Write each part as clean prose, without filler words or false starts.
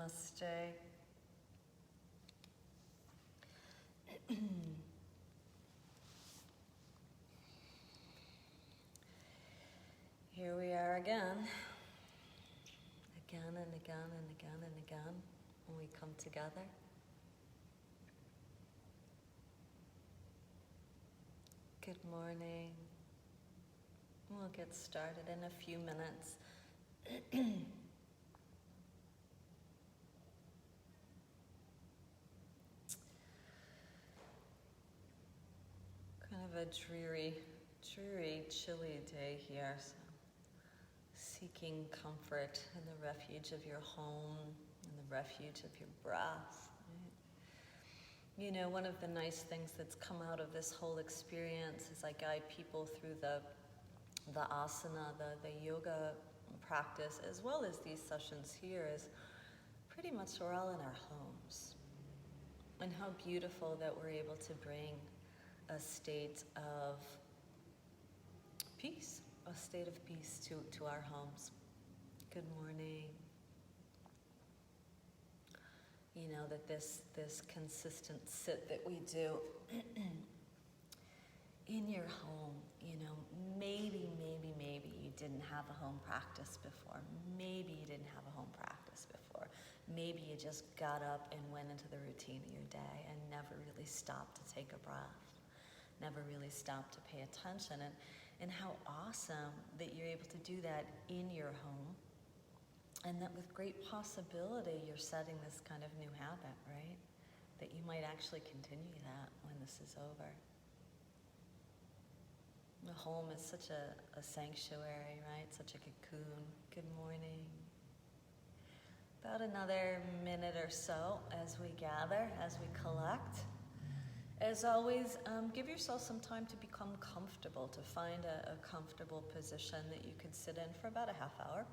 Namaste. Here we are again and again and again and again, when we come together. Good morning. We'll get started in a few minutes. Kind of a dreary, chilly day here. So seeking comfort in the refuge of your home, in the refuge of your breath. Right? You know, one of the nice things that's come out of this whole experience as I guide people through the asana, the yoga practice, as well as these sessions here, is pretty much we're all in our homes. And how beautiful that we're able to bring a state of peace, to our homes. Good morning. You know, that this consistent sit that we do in your home, you know, maybe you didn't have a home practice before. Maybe you didn't have a home practice before. Maybe you just got up and went into the routine of your day and never really stopped to take a breath, never really stopped to pay attention. And how awesome that you're able to do that in your home, and that with great possibility you're setting this kind of new habit, right? That you might actually continue that when this is over. The home is such a sanctuary, right? Such a cocoon. Good morning. About another minute or so as we gather, as we collect. As always, give yourself some time to become comfortable, to find a comfortable position that you could sit in for about a half hour.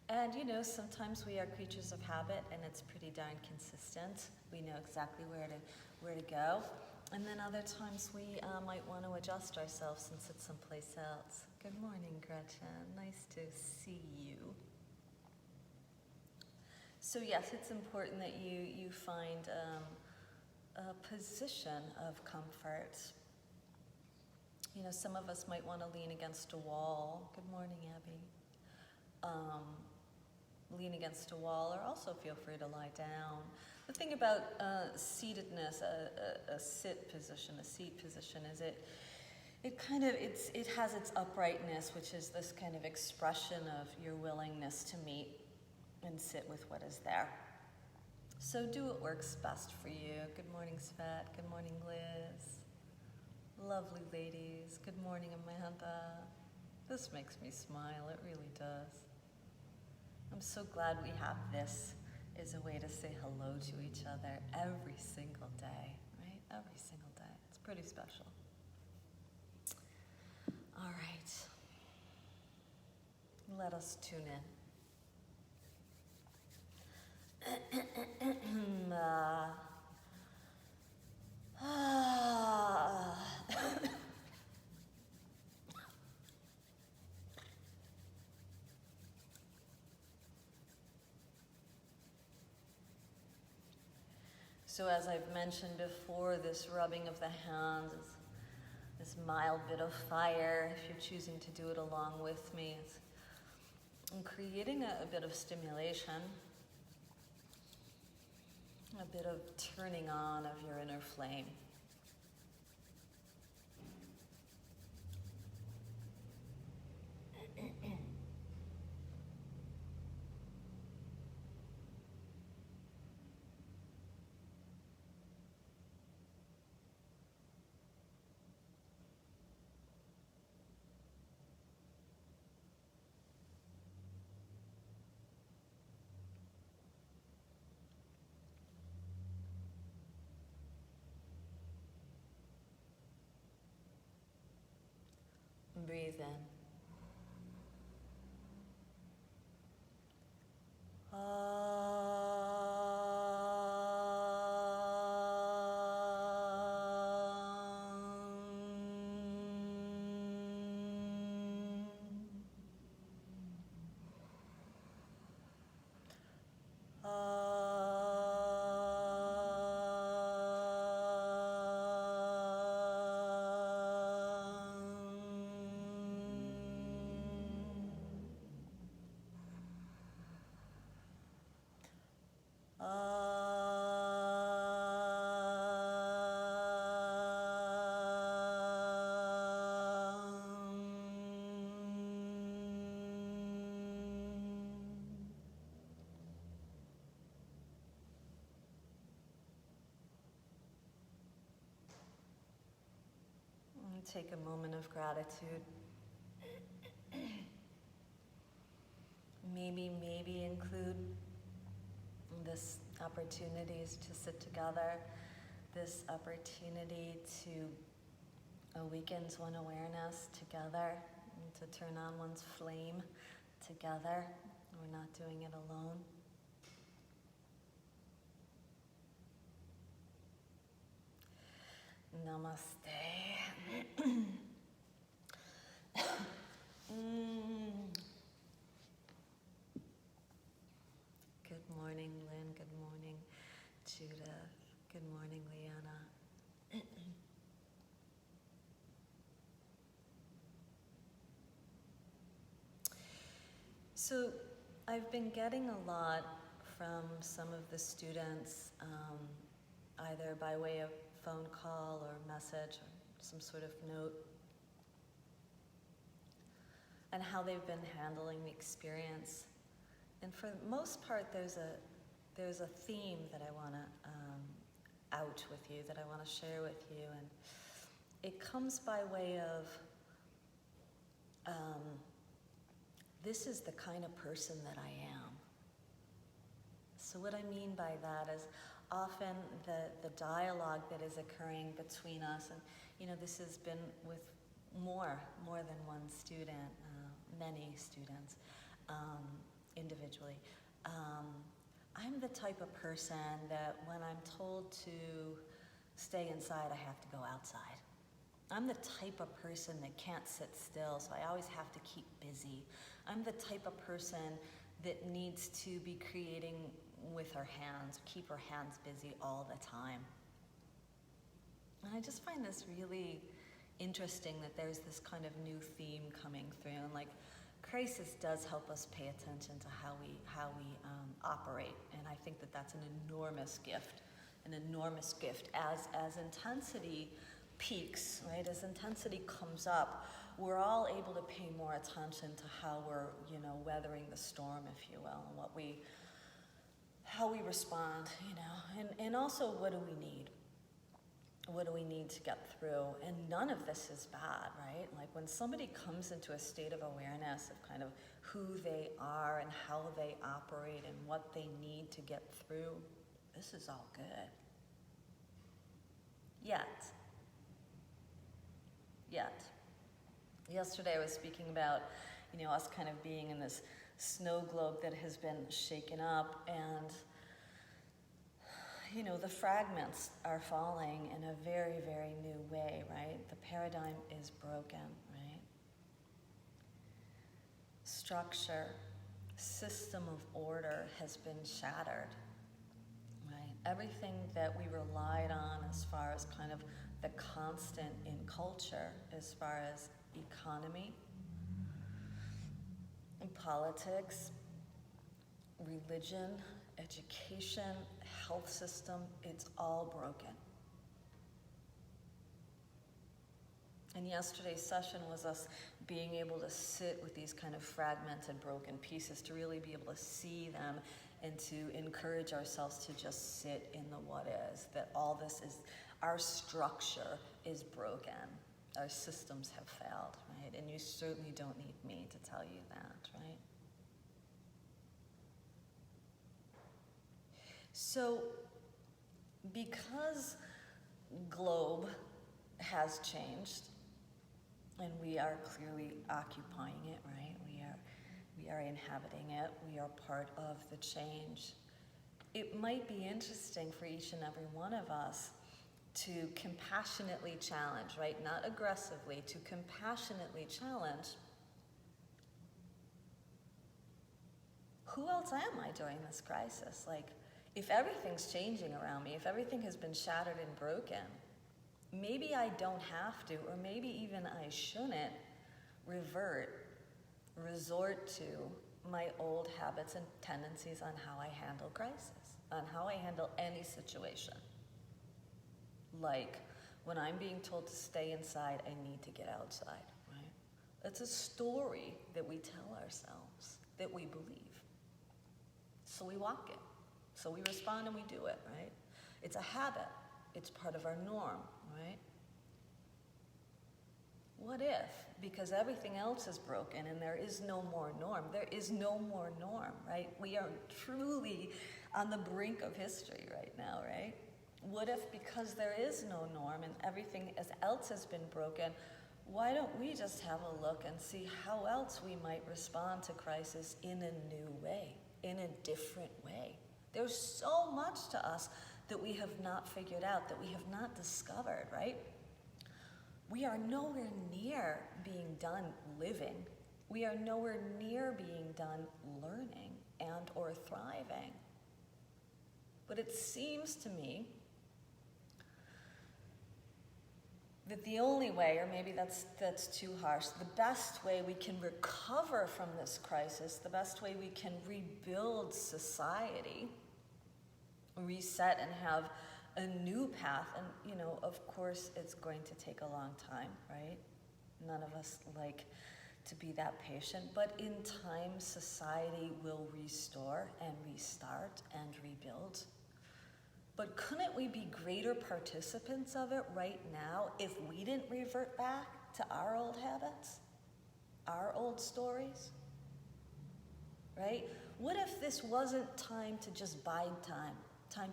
And you know, sometimes we are creatures of habit, and it's pretty darn consistent. We know exactly where to go. And then other times we might want to adjust ourselves and sit someplace else. Good morning, Gretchen. Nice to see you. So yes, it's important that you find a position of comfort. You know, some of us might want to lean against a wall. Good morning, Abby. Lean against a wall, or also feel free to lie down. The thing about seatedness, a sit position, a seat position, is it has its uprightness, which is this kind of expression of your willingness to meet and sit with what is there. So do what works best for you. Good morning, Svet. Good morning, Liz. Lovely ladies. Good morning, Amanda. This makes me smile. It really does. I'm so glad we have this as a way to say hello to each other every single day, right? Every single day. It's pretty special. All right. Let us tune in. So as I've mentioned before, this rubbing of the hands, this mild bit of fire, if you're choosing to do it along with me, it's creating a bit of stimulation, a bit of turning on of your inner flame. Breathe in. And take a moment of gratitude. Maybe include this opportunities to sit together, this opportunity to awaken one's awareness together, and to turn on one's flame together. We're not doing it alone. Namaste. Good morning, Lynn. Good morning, Judith. Good morning, Leanna. So, I've been getting a lot from some of the students, either by way of phone call or message or some sort of note, and how they've been handling the experience. And for the most part, there's a theme that I want to out with you, that I want to share with you, and it comes by way of this is the kind of person that I am. So what I mean by that is often the dialogue that is occurring between us, and this has been with more than one student, many students, individually. I'm the type of person that when I'm told to stay inside, I have to go outside. I'm the type of person that can't sit still, so I always have to keep busy. I'm the type of person that needs to be creating with her hands, keep her hands busy all the time. And I just find this really interesting that there's this kind of new theme coming through, and like crisis does help us pay attention to how we operate, and I think that that's an enormous gift as intensity peaks, right? As intensity comes up, we're all able to pay more attention to how we're, weathering the storm, if you will, and how we respond, and also what do we need? What do we need to get through? And none of this is bad, right? Like when somebody comes into a state of awareness of kind of who they are and how they operate and what they need to get through, this is all good. Yet. Yesterday I was speaking about, us kind of being in this snow globe that has been shaken up, and the fragments are falling in a very, very new way, right? The paradigm is broken, right? Structure, system of order has been shattered, right? Everything that we relied on as far as kind of the constant in culture, as far as economy, and politics, religion, education, health system, it's all broken. And yesterday's session was us being able to sit with these kind of fragmented, broken pieces, to really be able to see them and to encourage ourselves to just sit in the what is, that all this is, our structure is broken. Our systems have failed, right? And you certainly don't need me to tell you that, right? So, because globe has changed, and we are clearly occupying it, right? We are inhabiting it. We are part of the change. It might be interesting for each and every one of us to compassionately challenge, right? Not aggressively, to compassionately challenge. Who else am I during this crisis? Like, if everything's changing around me, if everything has been shattered and broken, maybe I don't have to, or maybe even I shouldn't resort to my old habits and tendencies on how I handle crisis, on how I handle any situation. Like, when I'm being told to stay inside, I need to get outside, right? It's a story that we tell ourselves, that we believe. So we walk it. So we respond and we do it, right? It's a habit. It's part of our norm, right? what if, because everything else is broken and there is no more norm, there is no more norm, right? We are truly on the brink of history right now, right? What if, because there is no norm and everything else has been broken, why don't we just have a look and see how else we might respond to crisis in a new way, in a different way? There's so much to us that we have not figured out, that we have not discovered, right? We are nowhere near being done living. We are nowhere near being done learning and or thriving. But it seems to me that the only way, or maybe that's too harsh, the best way we can recover from this crisis, the best way we can rebuild society, reset and have a new path, and of course it's going to take a long time, right? None of us like to be that patient, but in time society will restore and restart and rebuild. But couldn't we be greater participants of it right now if we didn't revert back to our old habits, our old stories, right? What if this wasn't time to just bide time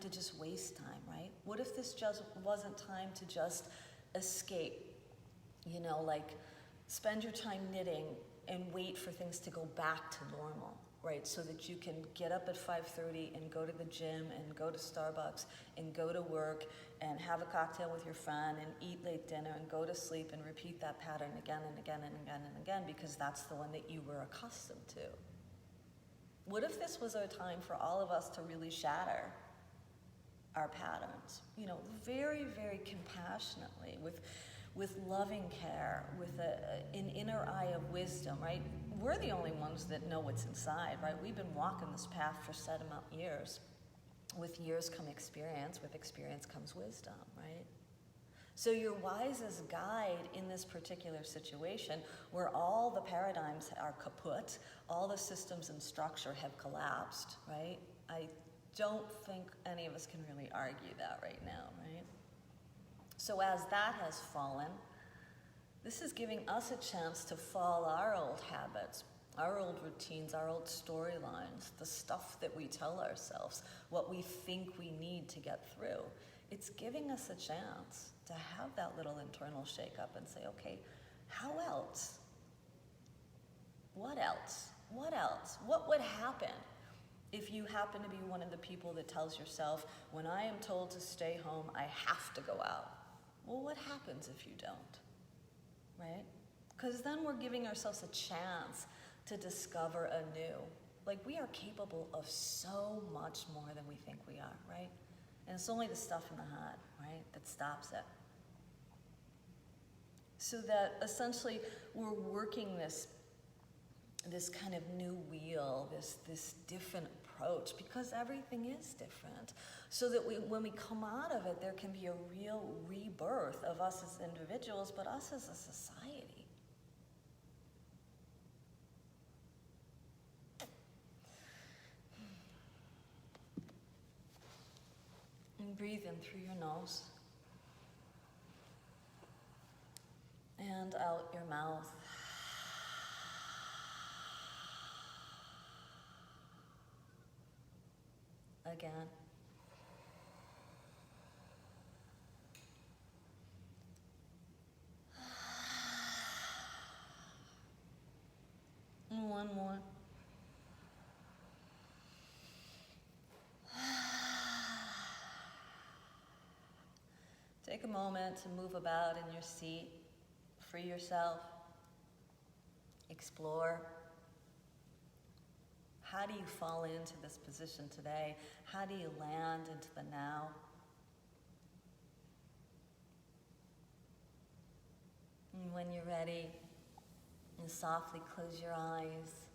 to just waste time, right? What if this just wasn't time to just escape, like spend your time knitting and wait for things to go back to normal, right? So that you can get up at 5:30 and go to the gym and go to Starbucks and go to work and have a cocktail with your friend and eat late dinner and go to sleep and repeat that pattern again and again and again and again because that's the one that you were accustomed to. What if this was a time for all of us to really shatter our patterns, very, very compassionately, with loving care, with an inner eye of wisdom, right? We're the only ones that know what's inside, right? We've been walking this path for set amount of years. With years come experience, with experience comes wisdom, right? So your wisest guide in this particular situation, where all the paradigms are kaput, all the systems and structure have collapsed, right? I don't think any of us can really argue that right now, right? So as that has fallen, this is giving us a chance to fall our old habits, our old routines, our old storylines, the stuff that we tell ourselves, what we think we need to get through. It's giving us a chance to have that little internal shake-up and say, okay, how else? What else? What else? What would happen if you happen to be one of the people that tells yourself, when I am told to stay home, I have to go out? Well, what happens if you don't? Right? Because then we're giving ourselves a chance to discover anew. Like, we are capable of so much more than we think we are, right? And it's only the stuff in the head, right, that stops it. So that essentially we're working this kind of new wheel, this different approach, because everything is different. So that when we come out of it, there can be a real rebirth of us as individuals, but us as a society. And breathe in through your nose. And out your mouth. Again. And one more. Take a moment to move about in your seat. Free yourself. Explore. How do you fall into this position today? How do you land into the now? And when you're ready, you softly close your eyes.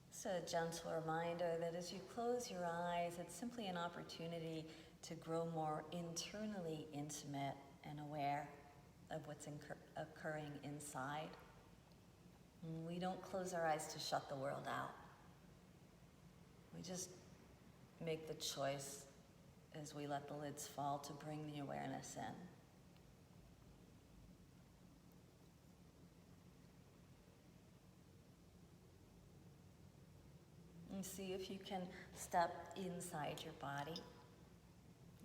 It's a gentle reminder that as you close your eyes, it's simply an opportunity to grow more internally intimate and aware of what's occurring inside. And we don't close our eyes to shut the world out. We just make the choice as we let the lids fall to bring the awareness in. And see if you can step inside your body.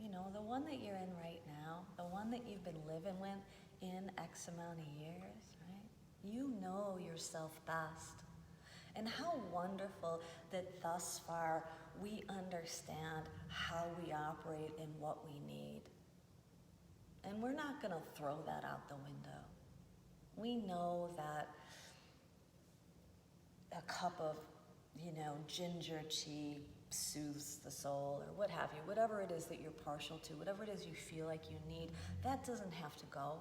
You know, the one that you're in right now, the one that you've been living with in X amount of years, right? You know yourself best. And how wonderful that thus far we understand how we operate and what we need. And we're not going to throw that out the window. We know that a cup of, ginger tea soothes the soul, or what have you, whatever it is that you're partial to, whatever it is you feel like you need, that doesn't have to go.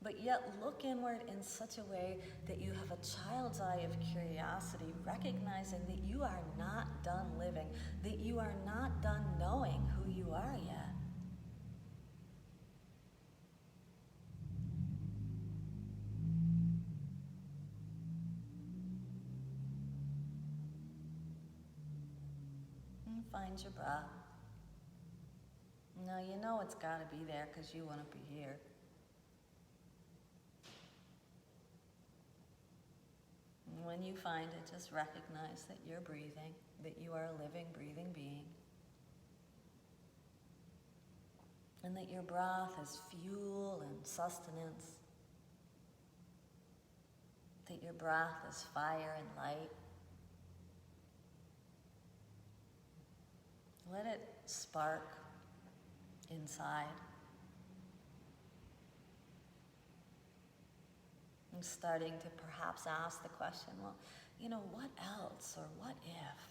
But yet look inward in such a way that you have a child's eye of curiosity, recognizing that you are not done living, that you are not done knowing who you are yet. And find your breath. Now you know it's got to be there because you want to be here. When you find it, just recognize that you're breathing, that you are a living, breathing being. And that your breath is fuel and sustenance. That your breath is fire and light. Let it spark inside. I'm starting to perhaps ask the question, well, what else, or what if?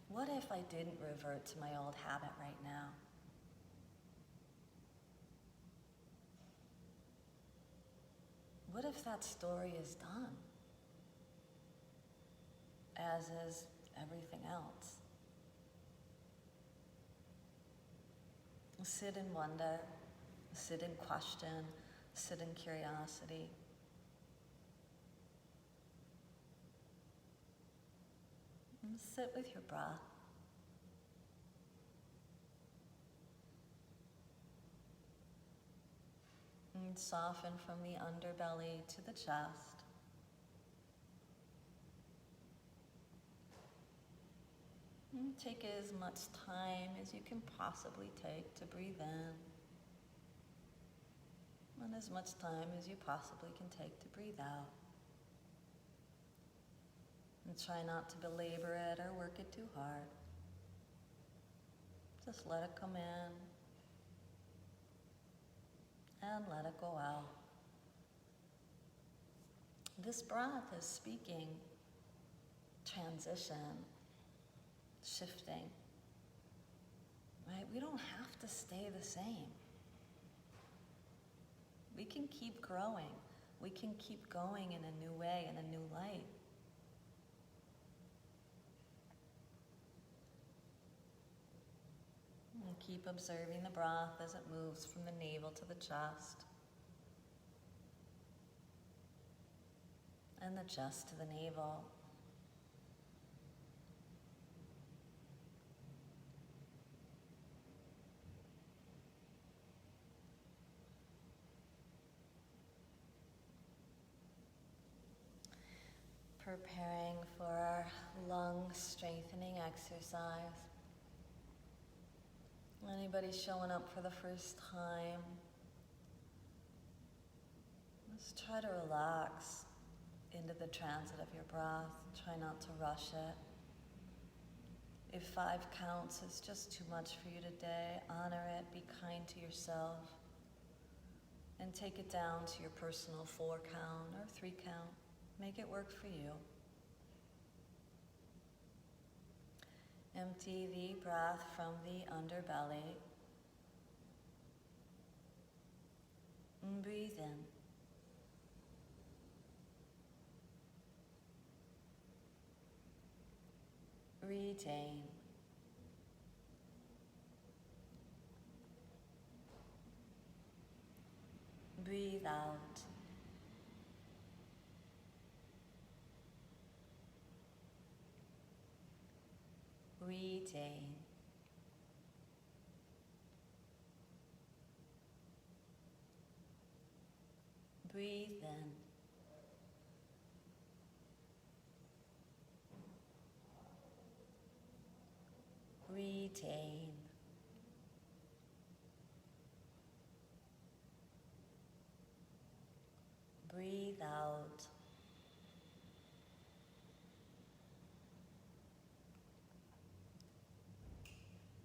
What if I didn't revert to my old habit right now? What if that story is done? As is everything else. Sit in wonder, sit in question, sit in curiosity. And sit with your breath. And soften from the underbelly to the chest. And take as much time as you can possibly take to breathe in. And as much time as you possibly can take to breathe out. And try not to belabor it or work it too hard. Just let it come in and let it go out. This breath is speaking transition, shifting, right? We don't have to stay the same. We can keep growing. We can keep going in a new way, in a new light. And keep observing the breath as it moves from the navel to the chest. And the chest to the navel. Preparing for our lung strengthening exercise. Anybody showing up for the first time, just try to relax into the transit of your breath. Try not to rush it. If 5 counts is just too much for you today, honor it, be kind to yourself, and take it down to your personal 4 count or 3 count. Make it work for you. Empty the breath from the underbelly. And breathe in. Retain. Breathe out. Retain. Breathe in. retain, breathe out,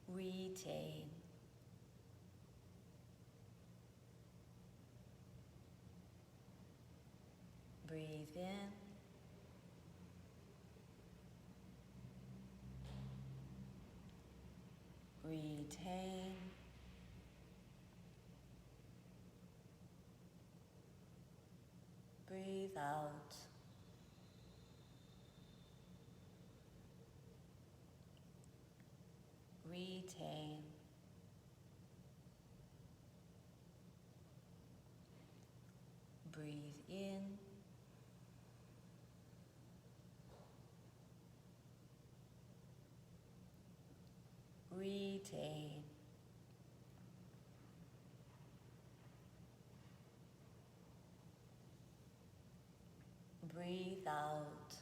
retain, breathe in, retain, breathe out, retain, breathe in, retain, breathe out,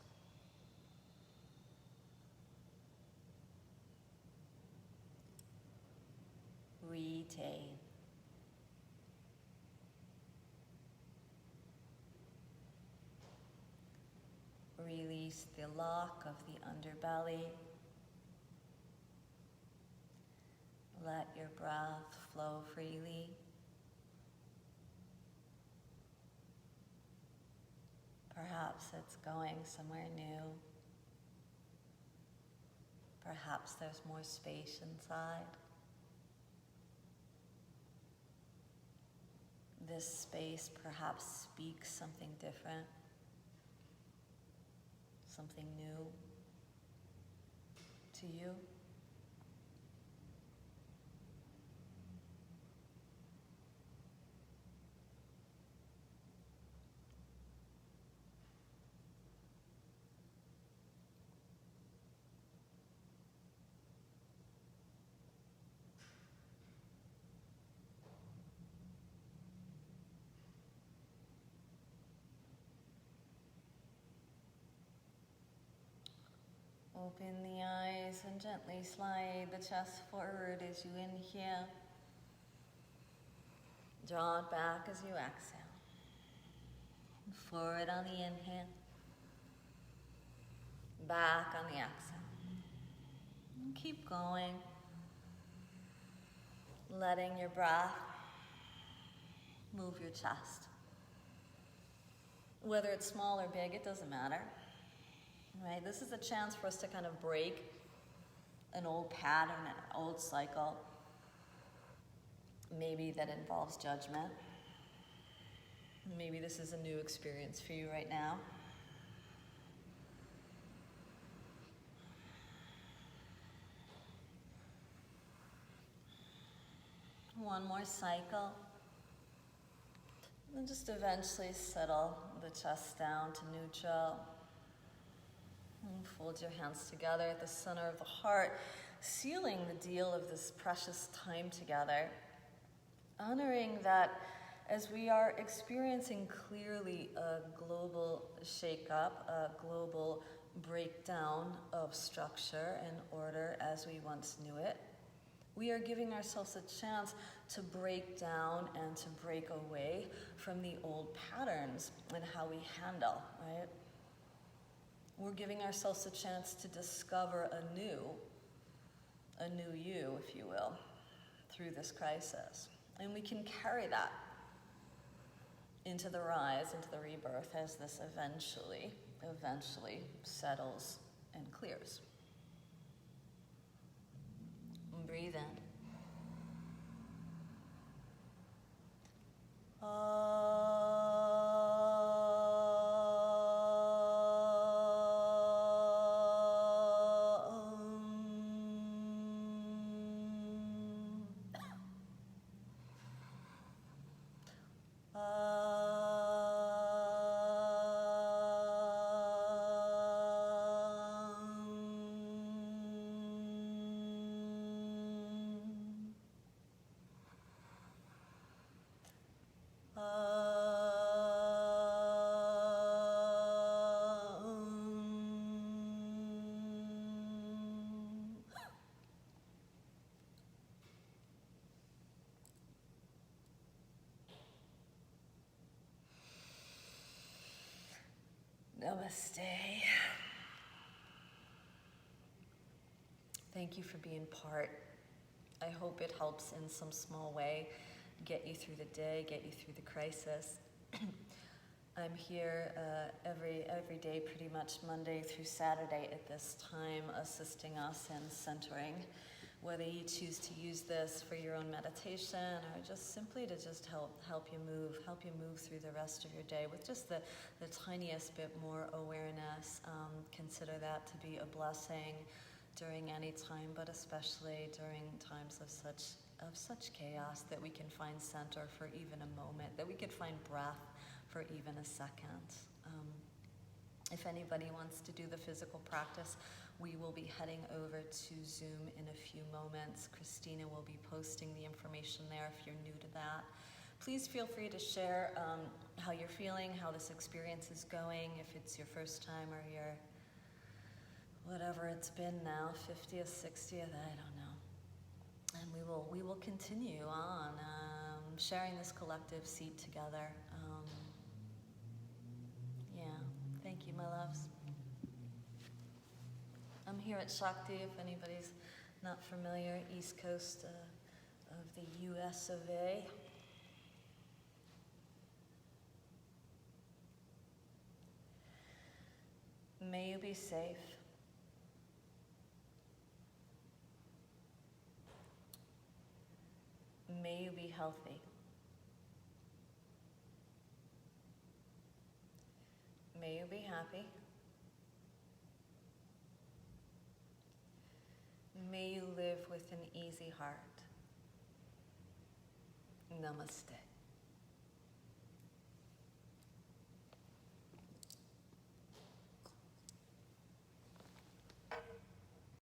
retain. Release the lock of the underbelly. Let your breath flow freely. Perhaps it's going somewhere new. Perhaps there's more space inside. This space perhaps speaks something different, something new to you. Open the eyes and gently slide the chest forward as you inhale. Draw it back as you exhale. Forward on the inhale. Back on the exhale. And keep going. Letting your breath move your chest. Whether it's small or big, it doesn't matter. Right? This is a chance for us to kind of break an old pattern, an old cycle, maybe that involves judgment. Maybe this is a new experience for you right now. One more cycle. And just eventually settle the chest down to neutral. And fold your hands together at the center of the heart, sealing the deal of this precious time together. Honoring that as we are experiencing clearly a global shakeup, a global breakdown of structure and order as we once knew it, we are giving ourselves a chance to break down and to break away from the old patterns and how we handle, right? We're giving ourselves a chance to discover a new you, if you will, through this crisis. And we can carry that into the rise, into the rebirth, as this eventually settles and clears. And breathe in. Namaste. Thank you for being part. I hope it helps in some small way get you through the day, get you through the crisis. I'm here every day, pretty much Monday through Saturday at this time, assisting us in centering. Whether you choose to use this for your own meditation or just simply to just help you move through the rest of your day with just the tiniest bit more awareness. Consider that to be a blessing during any time, but especially during times of such chaos, that we can find center for even a moment, that we could find breath for even a second. If anybody wants to do the physical practice, we will be heading over to Zoom in a few moments. Christina will be posting the information there if you're new to that. Please feel free to share how you're feeling, how this experience is going, if it's your first time or your, whatever it's been now, 50th, 60th, I don't know. And we will continue on sharing this collective seat together. Thank you, my loves. I'm here at Shakti, if anybody's not familiar, East Coast of the US of A. May you be safe. May you be healthy. May you be happy. May you live with an easy heart. Namaste.